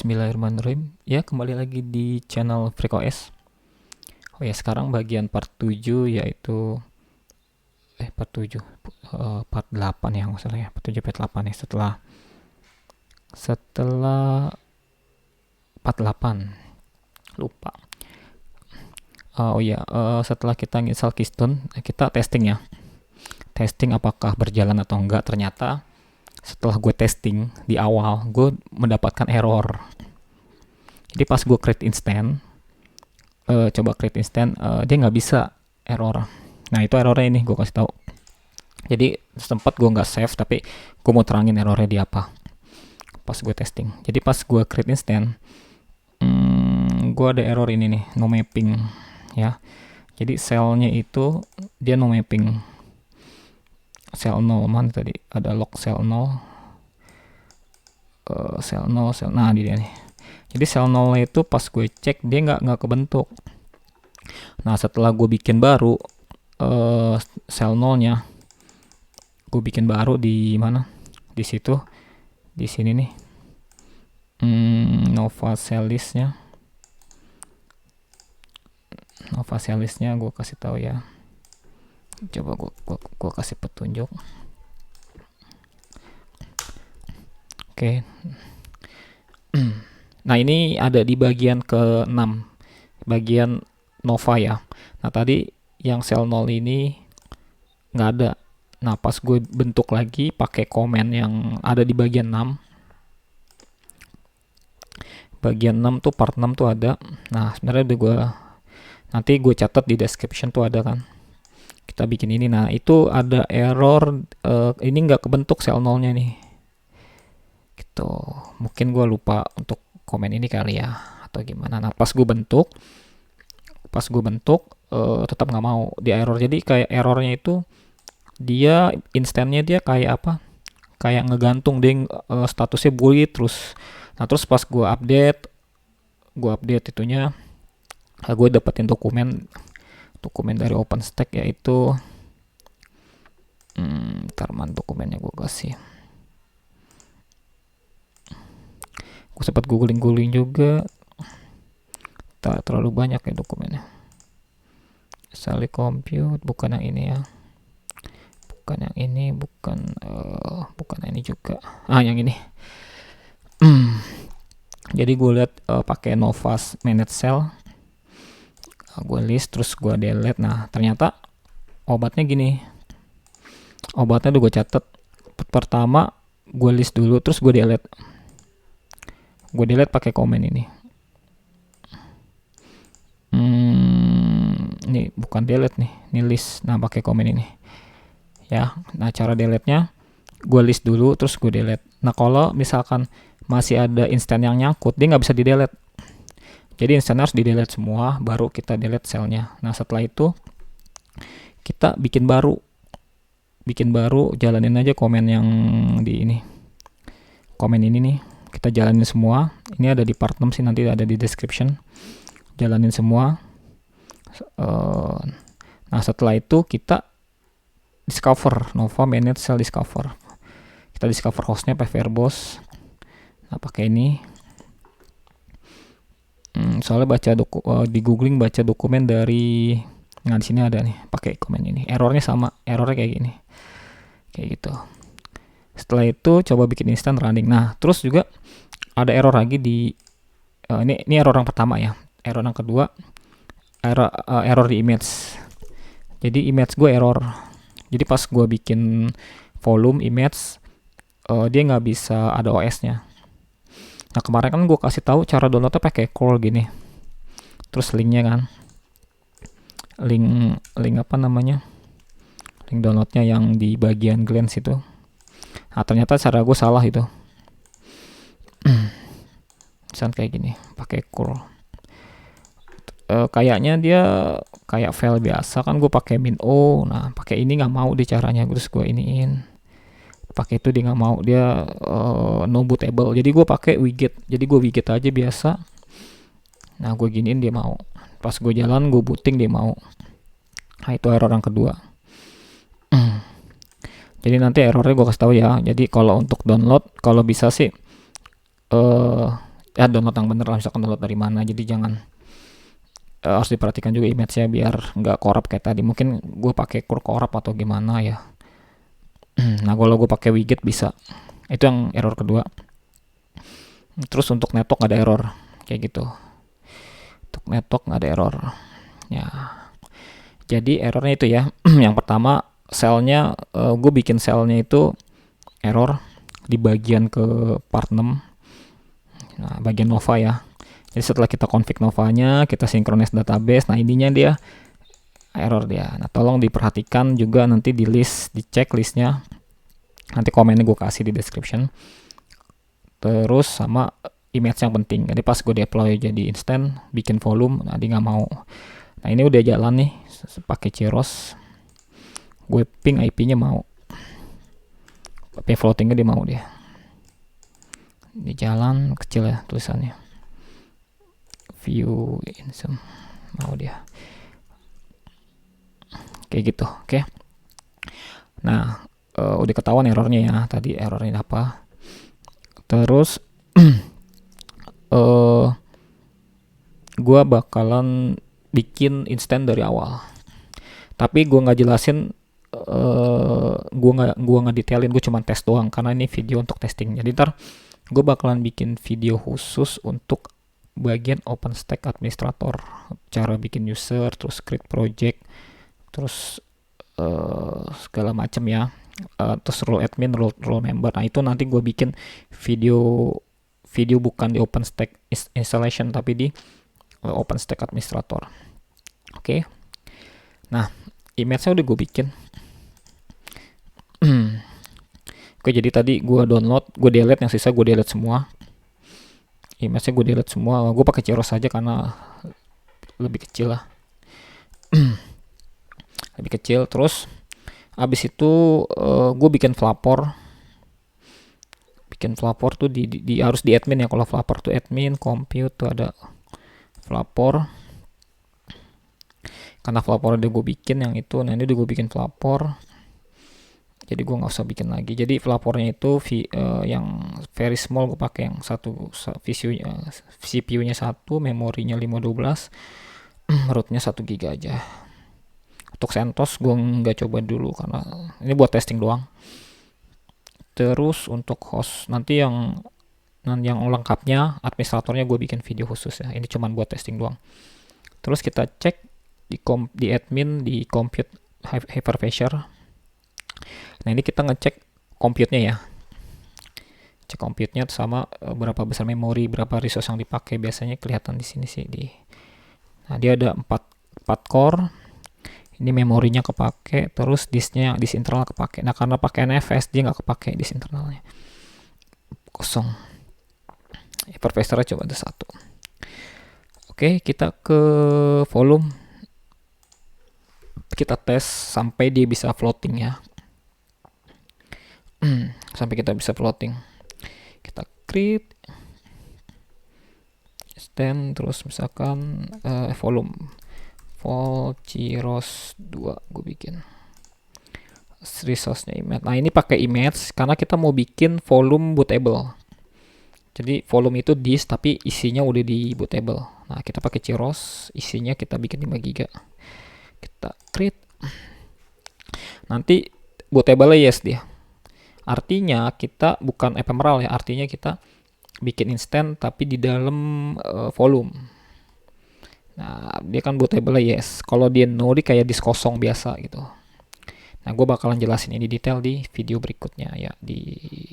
Bismillahirrahmanirrahim. Ya, kembali lagi di channel FreakOS. Oh ya, sekarang bagian part 7 yaitu part 7 part 8 ya, nggak salah ya. Part 7 part 8 ya, setelah part 8. Lupa. Setelah kita install Keystone, kita testing ya. Testing apakah berjalan atau enggak. Ternyata setelah gue testing di awal, gue mendapatkan error. Jadi pas gue create instant, coba create instant, dia nggak bisa error. Nah itu errornya ini gue kasih tahu. Jadi sempat gue nggak save, tapi gue mau terangin errornya di apa pas gue testing. Jadi pas gue create instant, gue ada error ini nih, no mapping ya. Jadi cellnya itu dia no mapping. Cell 0 mana tadi? Ada log cell 0. Cell 0, nah dia nih. Jadi cell 0 itu pas gue cek dia nggak kebentuk. Nah setelah gue bikin baru cell 0-nya, gue bikin baru di mana? Di situ, di sini nih. Nova cell listnya gue kasih tahu ya. Coba gue kasih petunjuk. Oke. Nah ini ada di bagian ke-6, bagian Nova ya. Nah tadi yang cell 0 ini nggak ada. Nah pas gue bentuk lagi pakai komen yang ada di bagian 6, bagian 6 tuh part 6 tuh ada. Nah sebenarnya nanti gue catat di description tuh ada kan. Kita bikin ini. Nah itu ada error, ini nggak kebentuk cell 0 nya nih gitu. Mungkin gue lupa untuk komen ini kali ya, atau gimana. Nah pas gue bentuk tetap nggak mau, dia error. Jadi kayak errornya itu dia instannya dia kayak apa, kayak ngegantung dia, statusnya bullet terus. Nah terus pas gue update itunya, gue dapetin dokumen dari OpenStack, yaitu ntar dokumennya gue kasih. Gue sempat googling juga, tak terlalu banyak ya dokumennya. Sally Compute, bukan yang ini ya, bukan yang ini, bukan yang ini juga, yang ini. Jadi gue lihat pakai Nova Manage Cell, gue list terus gue delete. Nah ternyata obatnya gini, obatnya udah gue catet. Pertama gue list dulu, terus gue delete pakai komen ini. Ini bukan delete nih, ini list. Nah pakai komen ini ya. Nah cara delete nya, gue list dulu terus gue delete. Nah kalau misalkan masih ada instan yang nyangkut, dia nggak bisa di delete. Jadi instan harus di delete semua, baru kita delete cellnya. Nah setelah itu kita bikin baru, jalanin aja komen yang di ini, komen ini nih, kita jalanin semua. Ini ada di part 6 sih, nanti ada di description. Jalanin semua. Nah setelah itu kita discover Nova Manage Cell Discover. Kita discover hostnya pakai verbose. Nah pakai ini. Soalnya di googling baca dokumen dari, nah di sini ada nih, pakai komen ini. Errornya kayak gini, kayak gitu. Setelah itu coba bikin instant running. Nah terus juga ada error lagi di ini error yang pertama ya. Error yang kedua, error di image. Jadi image gue error. Jadi pas gue bikin volume image, dia nggak bisa ada OS-nya. Nah kemarin kan gue kasih tahu cara downloadnya pakai curl gini. Terus linknya kan, link apa namanya, link downloadnya yang di bagian glance itu. Nah ternyata cara gue salah itu. Misalnya kayak gini, pakai curl. Kayaknya dia kayak file biasa kan, gue pakai -o. Nah pakai ini nggak mau di caranya, terus gue iniin pakai itu, dia nggak mau, dia no bootable. Jadi gue pakai widget, jadi gue widget aja biasa. Nah gue giniin dia mau, pas gue jalan gue booting dia mau. Nah itu error yang kedua. Jadi nanti errornya gue kasih tahu ya. Jadi kalau untuk download, kalau bisa sih ya download yang bener lah, misalkan download dari mana. Jadi jangan harus diperhatikan juga image-nya biar nggak korup kayak tadi. Mungkin gue pakai korup atau gimana ya. Nah kalau gue pakai widget bisa. Itu yang error kedua. Terus untuk network nggak ada error kayak gitu. Untuk network nggak ada error. Ya. Jadi errornya itu ya. Yang pertama selnya gue bikin selnya itu error di bagian ke part 6. Nah, bagian Nova ya. Jadi setelah kita config Novanya, kita synchronize database. Nah, ininya dia error dia. Nah, tolong diperhatikan juga nanti di list, dicek listnya. Nanti komennya gue kasih di description. Terus sama image yang penting. Jadi pas gue deploy jadi instant, bikin volume, nah dia nggak mau. Nah, ini udah jalan nih pakai Ceros. Gue ping IP-nya mau. IP floatingnya dia mau dia. Di jalan kecil ya tulisannya. View insum mau dia. Kayak gitu, oke. Nah, udah ketahuan errornya ya. Tadi errornya apa? Terus gua bakalan bikin instant dari awal. Tapi gua nggak jelasin, gua nggak detailin, gua cuma tes doang karena ini video untuk testing. Jadi ntar gua bakalan bikin video khusus untuk bagian OpenStack administrator, cara bikin user, terus create project, terus segala macam ya, terus role admin, role member. Nah itu nanti gue bikin video bukan di OpenStack installation tapi di OpenStack administrator. Oke. Nah image-nya udah gue bikin. Oke, jadi tadi gue download, gue delete, yang sisa gue delete semua. Image-nya gue delete semua. Gue pakai Ceros saja karena lebih kecil lah. Lebih kecil. Terus abis itu gue bikin Flapor. Bikin Flapor tuh harus di admin ya. Kalau Flapor tuh admin, compute tuh ada Flapor. Karena Flapor udah gue bikin yang itu. Nah ini udah gue bikin Flapor. Jadi gue nggak usah bikin lagi. Jadi Flapornya itu yang very small, gue pakai yang satu CPU-nya 1, memorinya 512, rootnya 1 GB aja. Untuk CentOS gue nggak coba dulu karena ini buat testing doang. Terus untuk host nanti yang lengkapnya, administratornya gue bikin video khusus ya. Ini cuma buat testing doang. Terus kita cek di admin, di compute hypervisor. Nah ini kita ngecek compute-nya ya. Cek compute-nya sama berapa besar memori, berapa resource yang dipakai. Biasanya kelihatan di sini sih Nah dia ada 4 core. Ini memorinya kepake, terus disknya, disk internal kepake. Nah karena pakai NFS dia nggak kepake disk internalnya, kosong. Hypervisor coba ada 1. Oke, kita ke volume. Kita tes sampai dia bisa floating ya. Sampai kita bisa floating. Kita create stand, terus misalkan volume Ceros 2 gue bikin resource-nya image. Nah ini pakai image karena kita mau bikin volume bootable. Jadi volume itu disk tapi isinya udah di bootable. Nah kita pakai Ceros, isinya kita bikin 5 GB. Kita create. Nanti bootable yes dia. Artinya kita bukan ephemeral ya, artinya kita bikin instant tapi di dalam volume. Nah dia kan bootable yes. Kalau dia no, dia kayak disk kosong biasa gitu. Nah gue bakalan jelasin ini detail di video berikutnya ya, di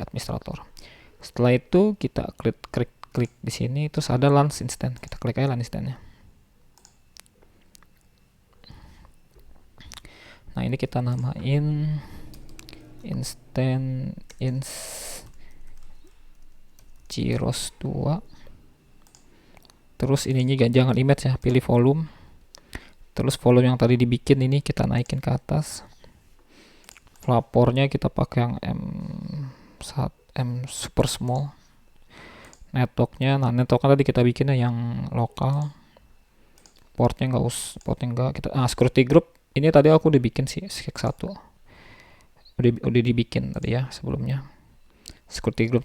administrator. Setelah itu kita klik di sini, terus ada launch instant. Kita klik aja launch instantnya. Nah ini kita namain instant Ceros 2. Terus ininya jangan image ya, pilih volume. Terus volume yang tadi dibikin ini kita naikin ke atas. Flapornya kita pakai yang M super small. Networknya, nah networknya tadi kita bikinnya yang lokal. Portnya enggak kita. Security group ini tadi aku udah bikin sih, SEC1. Udah dibikin tadi ya sebelumnya. Security group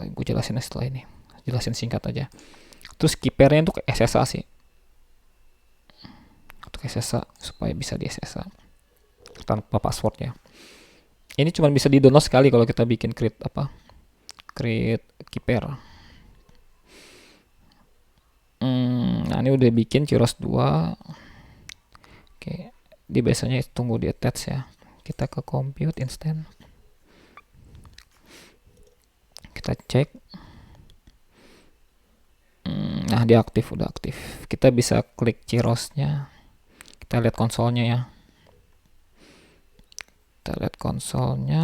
gue jelasin setelah ini. jelasin singkat aja. Terus keepernya untuk SSA sih, untuk SSA supaya bisa di SSA tanpa password ya. Ini cuma bisa di download sekali kalau kita bikin create keeper. Nah ini udah bikin Ciros 2. Oke, dia biasanya tunggu di attach ya. Kita ke compute instant, kita cek. Nah dia aktif, udah aktif. Kita bisa klik Cirosnya, kita lihat konsolnya ya. Kita lihat konsolnya.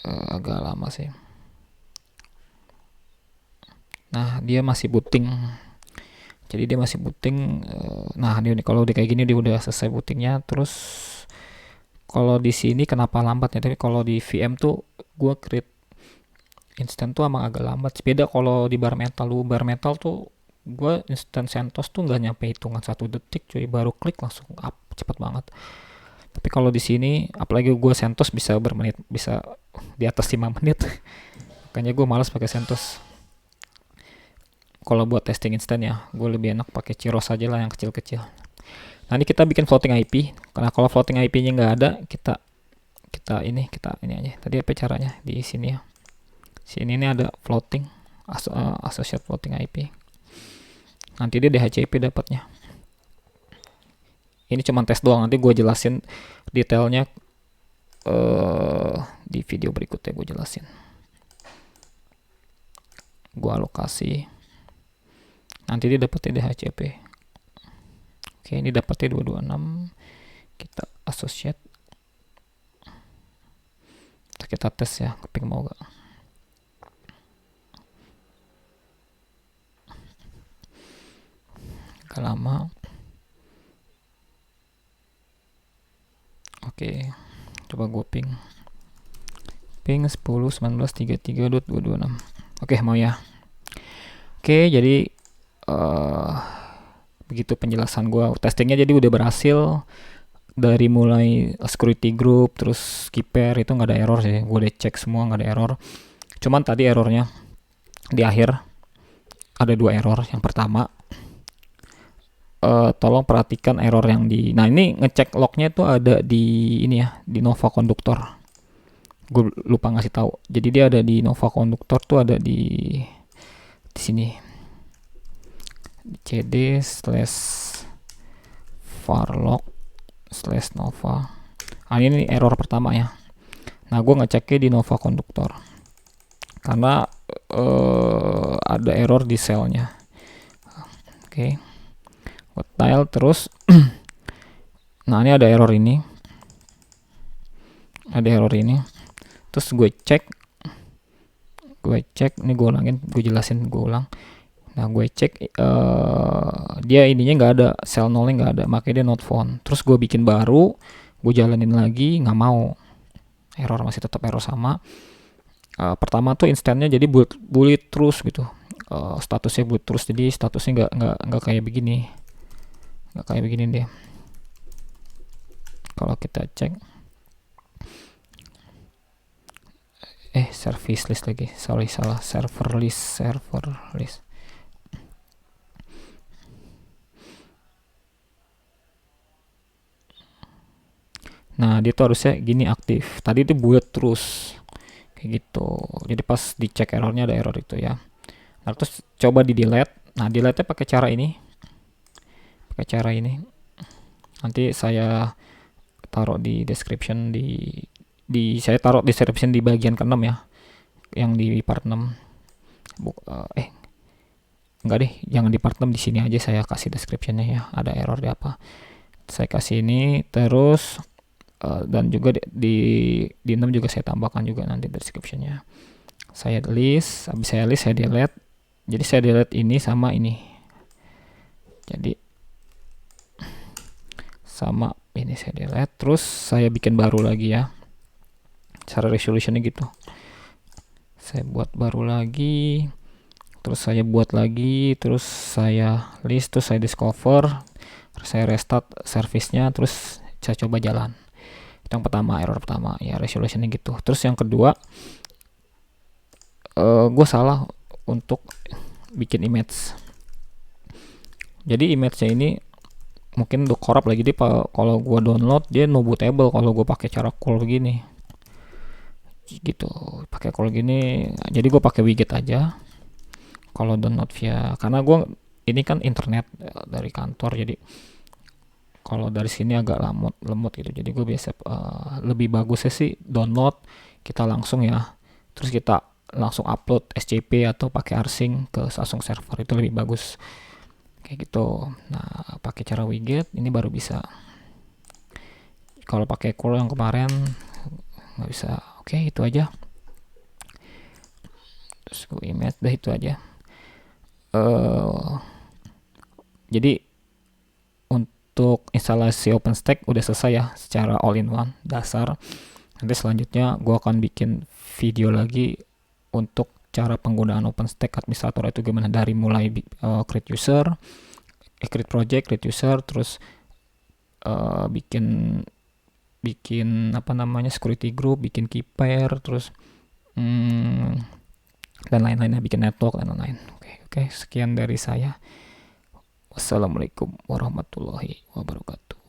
Agak lama sih. Nah dia masih booting, jadi dia masih booting. Nah dia kalau kayak gini dia udah selesai bootingnya. Terus kalau di sini kenapa lambat ya, tapi kalau di VM tuh gue create instant tuh emang agak lambat. Beda kalau di bare metal tuh gue instant CentOS tuh nggak nyampe hitungan 1 detik cuy, baru klik langsung up, cepet banget. Tapi kalau di sini apalagi gue CentOS bisa bermenit, bisa di atas 5 menit. Makanya gue malas pakai CentOS. Kalau buat testing instan ya, gue lebih enak pakai Ciros aja lah yang kecil-kecil. Nah ini kita bikin floating IP. Karena kalau floating IP-nya nggak ada, kita ini aja. Tadi apa caranya di sini ya? Sini ini ada floating associate floating IP. Nanti dia DHCP dapatnya. Ini cuma tes doang. Nanti gue jelasin detailnya di video berikutnya, gue jelasin. Gue alokasi. Nanti dia dapetnya DHCP. Oke, ini dapetnya 226. Kita associate. Kita tes ya, keping mau gak. Agak lama. Oke, coba gue ping 10.19.33.226. Oke, mau ya. Oke, jadi begitu penjelasan gue. Testingnya jadi udah berhasil. Dari mulai security group terus keeper itu nggak ada error sih. Gue udah cek semua nggak ada error. Cuman tadi errornya di akhir ada 2 error. Yang pertama, tolong perhatikan error yang nah ini ngecek lognya itu ada di ini ya, di Nova Conductor. Gue lupa ngasih tahu. Jadi dia ada di Nova Conductor tuh ada di sini. cd/varlog/nova. Ini error pertama ya. Nah gue ngeceknya di Nova Conductor karena ada error di selnya. Oke, gue tile terus. Nah ini ada error ini, terus gue cek ini, gue ulangin, gue jelasin, gue ulang. Nah gue cek dia ininya nggak ada, cell nullnya nggak ada, makanya dia not found. Terus gue bikin baru, gue jalanin lagi, nggak mau, error, masih tetap error sama. Pertama tuh instannya jadi bullet terus gitu, statusnya bullet terus, jadi statusnya nggak kayak begini, deh. Kalau kita cek service list lagi, salah, server list. Nah dia tuh harusnya gini aktif, tadi itu bullet terus kayak gitu. Jadi pas dicek errornya ada error itu ya. Nah terus coba di delete. Nah delete nya pakai cara ini, nanti saya taruh di description, saya taruh description di bagian ke-6 ya, yang di part 6. Enggak deh, jangan di part 6, di sini aja saya kasih descriptionnya ya, ada error di apa. Saya kasih ini terus dan juga di 6 juga saya tambahkan juga nanti descriptionnya. Saya list, habis saya list saya delete. Jadi saya delete ini sama ini. Jadi sama ini saya delete, terus saya bikin baru lagi ya. Cara resolutionnya gitu. Saya buat baru lagi, terus saya buat lagi, terus saya list, terus saya discover, terus saya restart service-nya, terus saya coba jalan. Itu yang pertama, error pertama ya, resolutionnya gitu. Terus yang kedua, gue salah untuk bikin image. Jadi image-nya ini mungkin udah korup lagi, jadi kalau gue download dia no bootable kalau gue pakai cara call begini gitu, pakai call gini. Jadi gue pakai widget aja kalau download via, karena gue ini kan internet dari kantor, jadi kalau dari sini agak lemot gitu. Jadi gue biasa lebih bagusnya sih download kita langsung ya, terus kita langsung upload SCP atau pakai rsync ke Samsung server, itu lebih bagus kayak gitu. Nah, pakai cara widget ini baru bisa. Kalau pakai call yang kemarin nggak bisa. Oke, itu aja. Terus gue image, dah itu aja. Jadi untuk instalasi OpenStack udah selesai ya, secara all-in-one dasar. Nanti selanjutnya gue akan bikin video lagi untuk cara penggunaan OpenStack administrator itu gimana, dari mulai create user, create project, create user, terus bikin apa namanya security group, bikin key pair, terus dan lain-lainnya, bikin network dan lain-lain. Oke, sekian dari saya. Wassalamualaikum warahmatullahi wabarakatuh.